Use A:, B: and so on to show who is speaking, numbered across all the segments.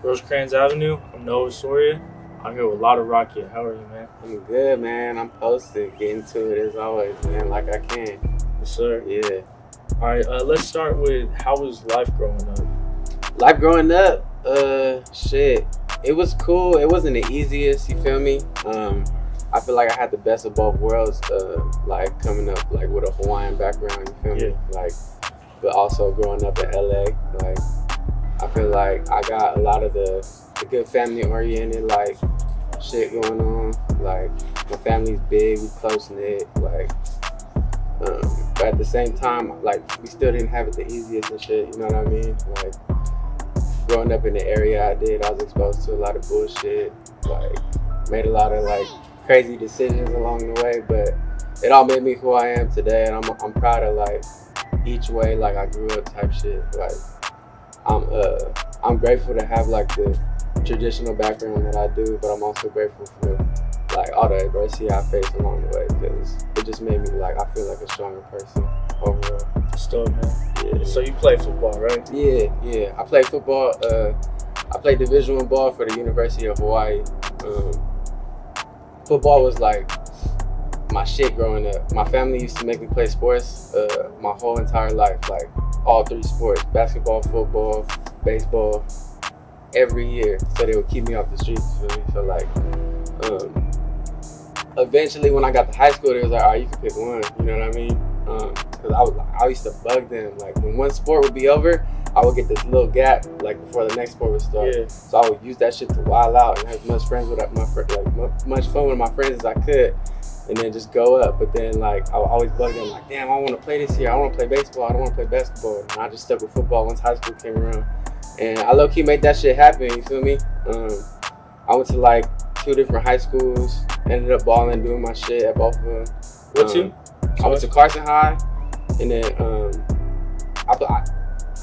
A: Rosecrans Avenue. I'm Noah Soria. I'm here with Lotto Rocket. How are you, man?
B: I'm good, man. I'm posted. Getting to it as always, man, like I can.
A: Yes, sir.
B: Yeah.
A: All right, let's start with how was life growing up?
B: Life growing up, shit. It was cool. It wasn't the easiest, you feel me? I feel like I had the best of both worlds, like coming up like with a Hawaiian background, you feel me? Like, but also growing up in LA, like I feel like I got a lot of the good family oriented like shit going on. Like my family's big, we close knit, like but at the same time, like we still didn't have it the easiest and shit, you know what I mean? Like growing up in the area I did, I was exposed to a lot of bullshit, like made a lot of like crazy decisions along the way, but it all made me who I am today, and I'm proud of like each way like I grew up type shit. Like I'm grateful to have like the traditional background that I do, but I'm also grateful for like all the adversity I faced along the way, because it just made me like I feel like a stronger person overall.
A: Still, man.
B: Yeah.
A: So you play football, right?
B: Yeah. I played football. I played Division I ball for the University of Hawaii. Football was like my shit growing up. My family used to make me play sports my whole entire life, like all three sports: basketball, football, baseball, every year. So they would keep me off the streets. So like, eventually when I got to high school, they was like, "All right, you can pick one." You know what I mean? Because I used to bug them. Like when one sport would be over, I would get this little gap like before the next sport would start.
A: Yeah.
B: So I would use that shit to wild out and have as much much fun with my friends as I could, and then just go up. But then like I would always bug them like, damn, I want to play this year. I want to play baseball. I don't want to play basketball. And I just stuck with football once high school came around, and I low key made that shit happen. You feel me? I went to like 2 different high schools. Ended up balling, doing my shit at both of them.
A: What two?
B: I went to Carson High, and then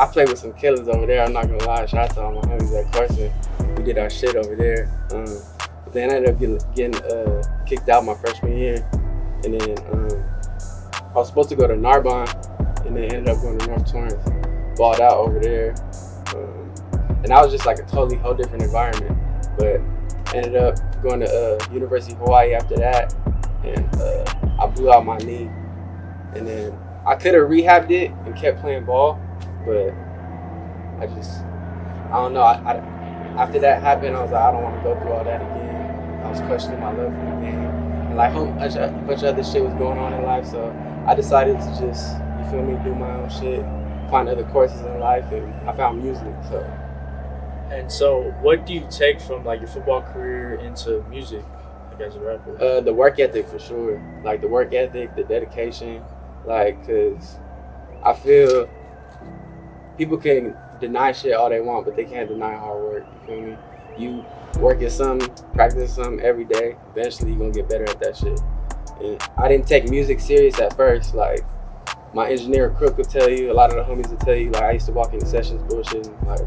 B: I played with some killers over there. I'm not gonna lie. Shout out to all my homies at Carson. We did our shit over there. But then I ended up getting kicked out my freshman year, and then I was supposed to go to Narbonne, and then ended up going to North Torrance. Balled out over there, and that was just like a totally whole different environment. But ended up going to University of Hawaii after that, and I blew out my knee, and then I could have rehabbed it and kept playing ball, but I don't know. After that happened, I was like, I don't want to go through all that again. I was questioning my love for the game, and like a bunch of other shit was going on in life, so I decided to just, you feel me, do my own shit, find other courses in life, and I found music.
A: So what do you take from like your football career into music, like as a rapper?
B: The work ethic for sure. Like the work ethic, the dedication. Like, cause I feel people can deny shit all they want, but they can't deny hard work. You feel me? You work at something, practice something every day. Eventually, you're gonna get better at that shit. And I didn't take music serious at first. Like my engineer Crook will tell you, a lot of the homies will tell you. Like I used to walk into sessions bullshitting. Like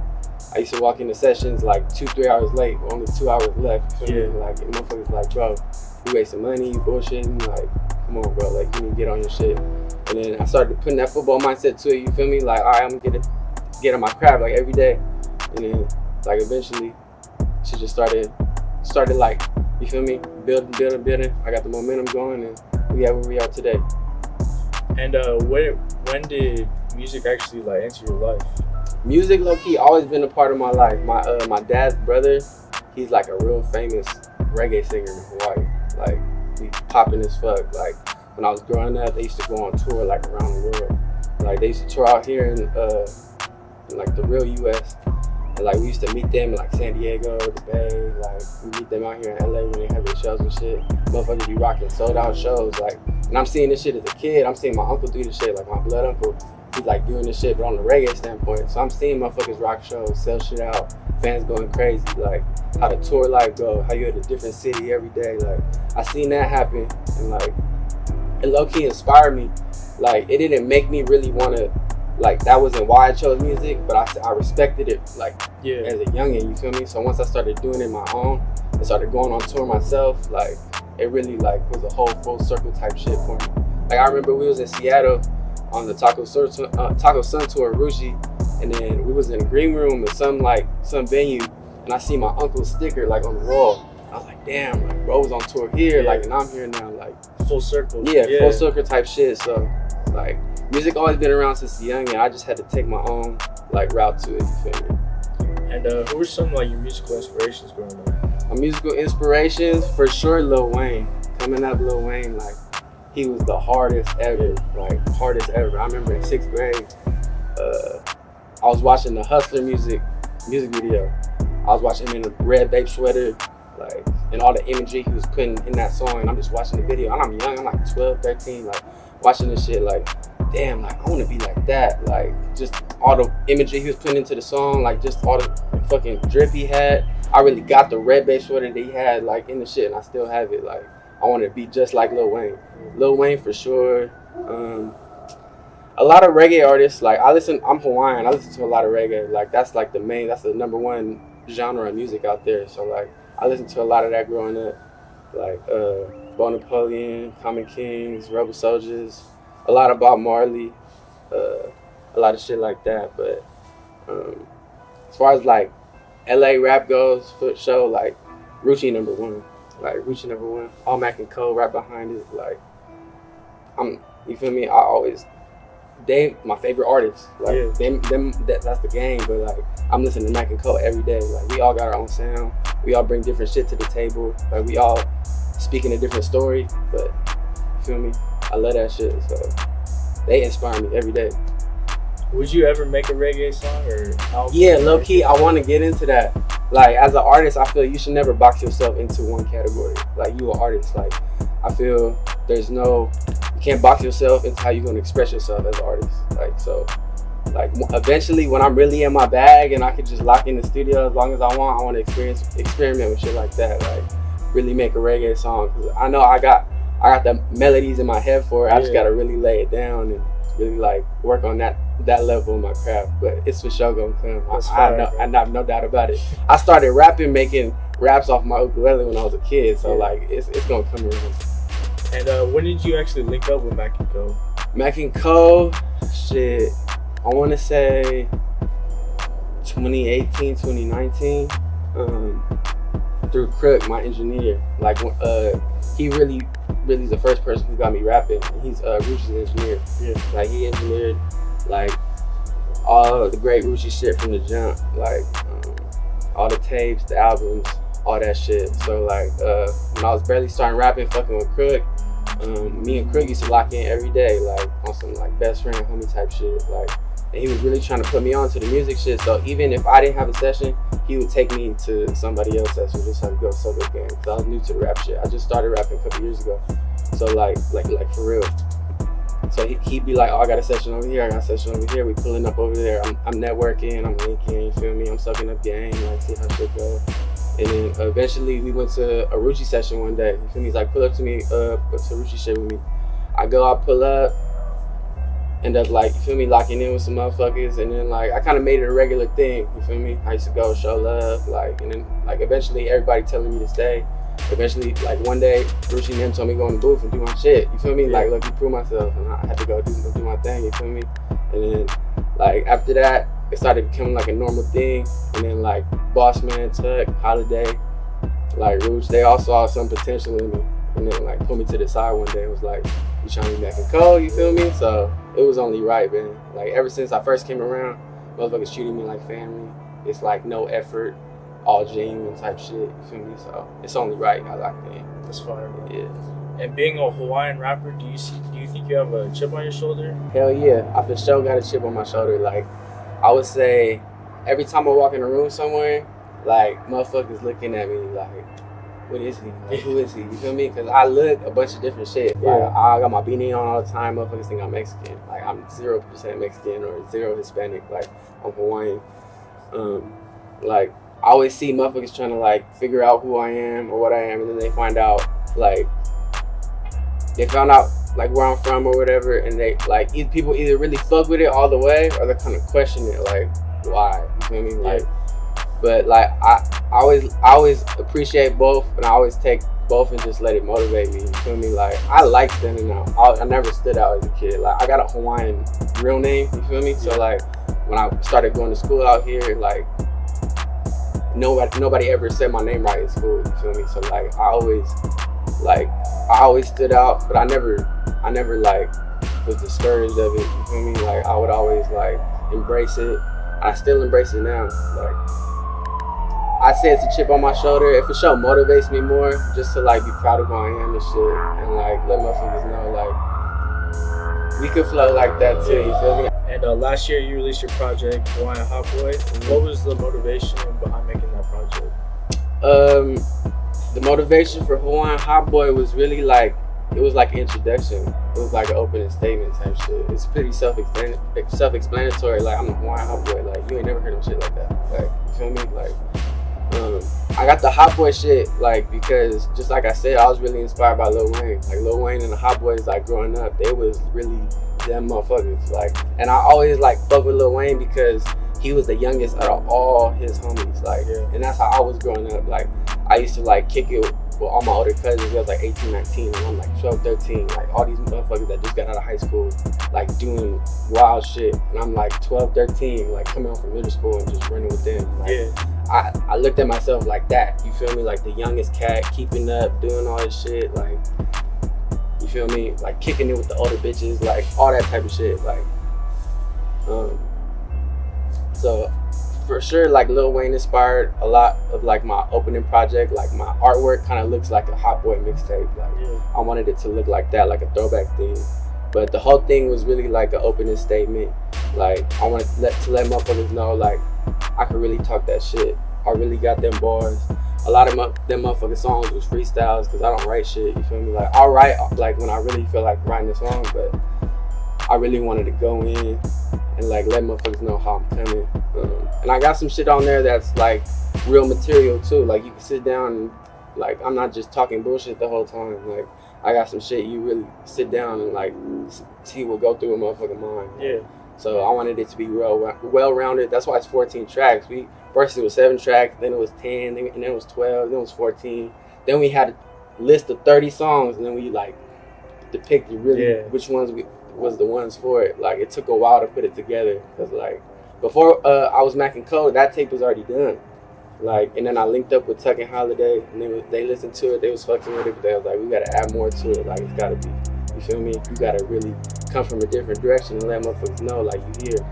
B: I used to walk into sessions like 2-3 hours late, only 2 hours left. You feel me? Like and motherfuckers like, bro, you wasting money, you bullshitting. Like, come on, bro. Like, you need to get on your shit. And then I started putting that football mindset to it. You feel me? Like, all right, I'm gonna get on my craft like every day. And then, like, eventually, shit just started like, you feel me? Building. I got the momentum going, and we are where we are today.
A: And when did music actually like enter your life?
B: Music, low key, always been a part of my life. My dad's brother, he's like a real famous reggae singer in Hawaii. Like, he popping as fuck. Like, when I was growing up, they used to go on tour like around the world. Like, they used to tour out here in like the real U.S. And like we used to meet them in like San Diego, the Bay. Like we meet them out here in LA when they have their shows and shit. Motherfuckers be rocking sold out shows. Like, and I'm seeing this shit as a kid. I'm seeing my uncle do this shit. Like my blood uncle, he's like doing this shit, but on the reggae standpoint. So I'm seeing motherfuckers rock shows, sell shit out, fans going crazy. Like how the tour life go, how you're at a different city every day. Like I seen that happen, and like it low key inspired me. Like it didn't make me really want to. Like that wasn't why I chose music, but I respected it like as a youngin', you feel me? So once I started doing it my own and started going on tour myself, like it really like was a whole full circle type shit for me. Like I remember we was in Seattle on the Taco Sun tour at Rucci, and then we was in a green room at some venue, and I see my uncle's sticker like on the wall. I was like, damn, like bro was on tour here, like, and I'm here now, like
A: full circle.
B: Yeah, full circle type shit. So like music always been around since young, and I just had to take my own like route to it. You feel me?
A: And who were some like your musical inspirations growing up?
B: My musical inspirations, for sure, Lil Wayne. Coming up, Lil Wayne, like he was the hardest ever, like hardest ever. I remember in 6th grade, I was watching the Hustler music video. I was watching him in a red babe sweater, like, and all the imagery he was putting in that song, and I'm just watching the video, and I'm young, I'm like 12, 13, like watching this shit, like, damn, like I wanna be like that, like just all the imagery he was putting into the song, like just all the fucking drip he had. I really got the red babe sweater that he had like in the shit, and I still have it. Like I want to be just like Lil Wayne. Lil Wayne for sure. A lot of reggae artists, like I'm Hawaiian, I listen to a lot of reggae. Like that's the number one genre of music out there. So like I listened to a lot of that growing up. Like Bo Napoleon, Common Kings, Rebel Soldiers, a lot of Bob Marley, a lot of shit like that. But as far as like LA rap goes, for sure, like Rucci number one. Like Rucci number one. All Mackk&Co right behind it. Like you feel me? They my favorite artists. Like that's the game. But like I'm listening to Mackk&Co every day. Like we all got our own sound. We all bring different shit to the table. Like we all speaking a different story. But you feel me? I love that shit. So they inspire me every day.
A: Would you ever make a reggae song or album?
B: Yeah, low key, I want to get into that. Like as an artist, I feel you should never box yourself into one category. Like you an artist, like I feel you can't box yourself into how you're gonna express yourself as an artist. Like so, like eventually when I'm really in my bag and I can just lock in the studio as long as I want to experiment with shit like that. Like really make a reggae song, because I know I got the melodies in my head for it. I just gotta really lay it down and really like work on that level of my craft. But it's for sure gonna come. I have no doubt about it. I started making raps off my ukulele when I was a kid, so like it's gonna come around.
A: And when did you actually link up with Mackk&Co?
B: Mackk&Co, shit, I want to say 2018, 2019, through Crook, my engineer. Like he really is the first person who got me rapping. He's Rucci's engineer. Yeah. Like he engineered like all the great Rucci shit from the jump, like all the tapes, the albums, all that shit. So like when I was barely starting rapping, fucking with Crook, me and Crook used to lock in every day, like on some like best friend, homie type shit. Like, and he was really trying to put me on to the music shit. So even if I didn't have a session, he would take me to somebody else's session just so I could go so good game. Cause I was new to the rap shit. I just started rapping a couple years ago. So like for real. So he'd be like, oh, I got a session over here, I got a session over here. We pulling up over there. I'm networking, I'm linking, you feel me? I'm sucking up game, like see how shit go. And then eventually we went to a Rucci session one day. You feel me? He's like, pull up to me, to Rucci shit with me. I pull up, end up like, you feel me, locking in with some motherfuckers. And then like, I kind of made it a regular thing, you feel me? I used to go show love, like, and then like eventually everybody telling me to stay. Eventually, like one day, Rucci and him told me to go in the booth and do my shit, you feel me? Like, look, you prove myself, and I had to go do my thing, you feel me? And then like after that, it started becoming like a normal thing. And then like Bossman, Tuck, Holiday, like Rucci, they all saw some potential in me. And then like pulled me to the side one day and was like, you trying to be Mackk&Co, you feel me? So it was only right, man. Like ever since I first came around, motherfuckers treated me like family. It's like no effort, all genuine type shit, you feel me? So it's only right I locked in.
A: That's fire, bro.
B: Yeah.
A: And being a Hawaiian rapper, do you think you have a chip on your shoulder?
B: Hell yeah, I for sure got a chip on my shoulder. Like I would say every time I walk in a room somewhere, like motherfuckers looking at me like, what is he? Like, who is he? You feel me? Because I look a bunch of different shit. Like, I got my beanie on all the time. Motherfuckers think I'm Mexican. Like I'm 0% Mexican or 0 Hispanic. Like I'm Hawaiian. Like I always see motherfuckers trying to like figure out who I am or what I am, and then they find out like where I'm from or whatever, and they like people either really fuck with it all the way or they kind of question it like why, you feel me? Like, but like I always appreciate both, and I always take both and just let it motivate me, you feel me? Like I like standing out. I never stood out as a kid. Like I got a Hawaiian real name, you feel me? So like when I started going to school out here, like nobody ever said my name right in school. You feel me? So like I always stood out, but I never like was discouraged of it. You feel me? Like I would always like embrace it. I still embrace it now. Like I say it's a chip on my shoulder. It for sure motivates me more just to like be proud of who I am and shit, and like let motherfuckers know like we could flow like that too. You feel me?
A: And last year you released your project Hawaiian Hot Boy. What was the motivation behind making that project?
B: The motivation for Hawaiian Hot Boy was really like, it was like an introduction. It was like an opening statement type shit. It's pretty self-explanatory. Like, I'm a Hawaiian Hot Boy. Like, you ain't never heard of shit like that. Like, you feel me? Like, I got the Hot Boy shit, like, because just like I said, I was really inspired by Lil Wayne. Like, Lil Wayne and the Hot Boys, like, growing up, they was really them motherfuckers. Like, and I always, like, fuck with Lil Wayne because he was the youngest out of all his homies. Like, and that's how I was growing up. Like, I used to, like, kick it with all my older cousins. They was, like, 18, 19, and I'm, like, 12, 13. Like, all these motherfuckers that just got out of high school, like, doing wild shit. And I'm, like, 12, 13, like, coming out from middle school and just running with them. Like, I looked at myself like that, you feel me? Like the youngest cat, keeping up, doing all this shit, like, you feel me? Like kicking it with the older bitches, like all that type of shit, like, so for sure, like Lil Wayne inspired a lot of like my opening project. Like my artwork kind of looks like a Hot Boy mixtape. Like I wanted it to look like that, like a throwback thing. But the whole thing was really like an opening statement. Like I wanted to let motherfuckers know, like, I could really talk that shit. I really got them bars. A lot of them motherfucking songs was freestyles because I don't write shit, you feel me? Like, I'll write like when I really feel like writing a song, but I really wanted to go in and like let motherfuckers know how I'm coming. And I got some shit on there that's like real material too. Like you can sit down and like, I'm not just talking bullshit the whole time. Like I got some shit you really sit down and like see what go through a motherfucking mind.
A: Yeah.
B: So I wanted it to be well-rounded. That's why it's 14 tracks. First it was 7 tracks, then it was 10, and then it was 12, then it was 14. Then we had a list of 30 songs, and then we like depicted really which ones was the ones for it. Like it took a while to put it together because like before I was Mackk&Co, that tape was already done. Like, and then I linked up with Tuck and Holiday, and they listened to it. They was fucking with it, but they was like, we gotta add more to it. Like it's gotta be, you feel me? You gotta really come from a different direction and let motherfuckers know like you here.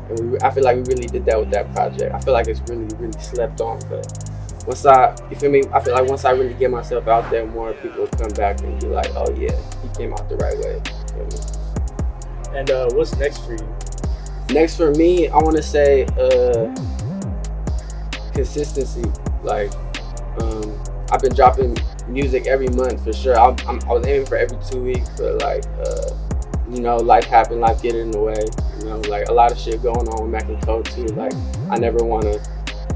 B: And I feel like we really did that with that project. I feel like it's really, really slept on. But you feel me? I feel like once I really get myself out there, more people will come back and be like, oh yeah, he came out the right way. You feel me?
A: And what's next for you?
B: Next for me, I want to say consistency. Like, I've been dropping music every month for sure. I was aiming for every 2 weeks, but like, you know, life happened, life get in the way. You know, like a lot of shit going on with Mackk&Co too. Like, I never want to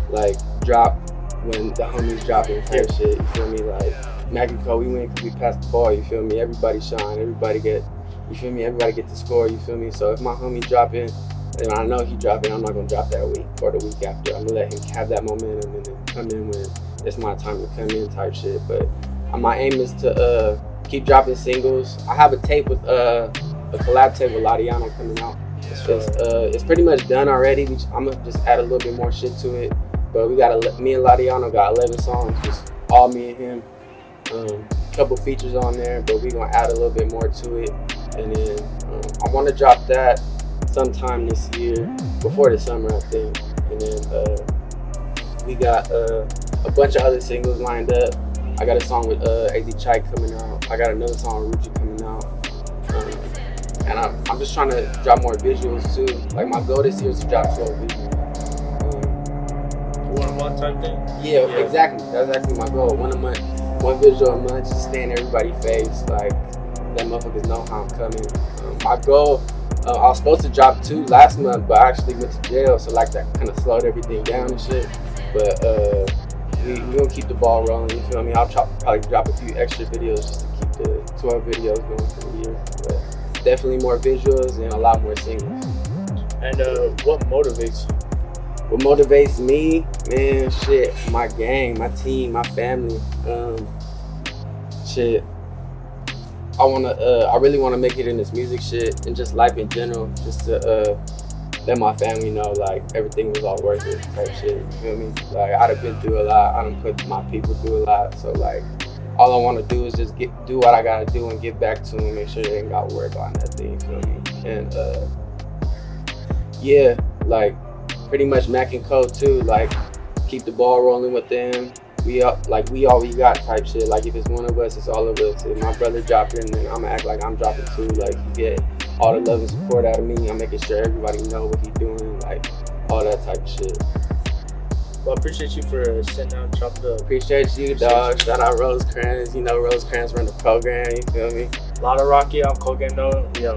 B: like drop when the homies dropping type shit. You feel me? Like Mackk&Co, we win because we passed the ball. You feel me? Everybody shine. Everybody get. You feel me? Everybody get the score. You feel me? So if my homie dropping, and I know he dropping, I'm not gonna drop that week or the week after. I'm gonna let him have that momentum and then come in when it's my time to come in type shit. But my aim is to keep dropping singles. I have a tape with a collab tape with Laudiano coming out. It's pretty much done already. I'm gonna just add a little bit more shit to it. But me and Laudiano got 11 songs, just all me and him. Couple features on there, but we gonna add a little bit more to it. And then I want to drop that sometime this year, before the summer, I think. And then we got a bunch of other singles lined up. I got a song with AZ Chai coming out. I got another song with Rucci coming out. And I'm just trying to drop more visuals too. Like my goal this year is to drop 12 visuals.
A: 1 a month type thing?
B: Yeah, exactly. That's actually my goal. 1 a month, 1 visual a month, just stay in everybody's face. Like, let motherfuckers know how I'm coming. My goal, I was supposed to drop 2 last month, but I actually went to jail, so like that kind of slowed everything down and shit. But we gonna keep the ball rolling, you feel me? I'll probably drop a few extra videos just to keep the 12 videos going for the year. But definitely more visuals and a lot more singles.
A: And what motivates you?
B: What motivates me? Man, shit, my gang, my team, my family. Shit. I really wanna make it in this music shit and just life in general, just to let my family know like everything was all worth it type shit. You feel me? Like I'd have been through a lot. I done put my people through a lot. So like all I want to do is just do what I gotta do and get back to them. Make sure they ain't got to work on that thing. You feel me? And yeah, like pretty much Mackk&Co too. Like keep the ball rolling with them. We all we got type shit. Like if it's one of us, it's all of us. If my brother dropping, then I'ma act like I'm dropping too. Like you get all the love and support out of me. I'm making sure everybody know what he's doing. Like all that type of shit.
A: Well, I appreciate you for sitting down and chopping it up.
B: Appreciate you, dog. Shout out Rosecrans. You know Rosecrans run the program. You feel me?
A: Lotto Rocket, I'm Cold Game No. Yo.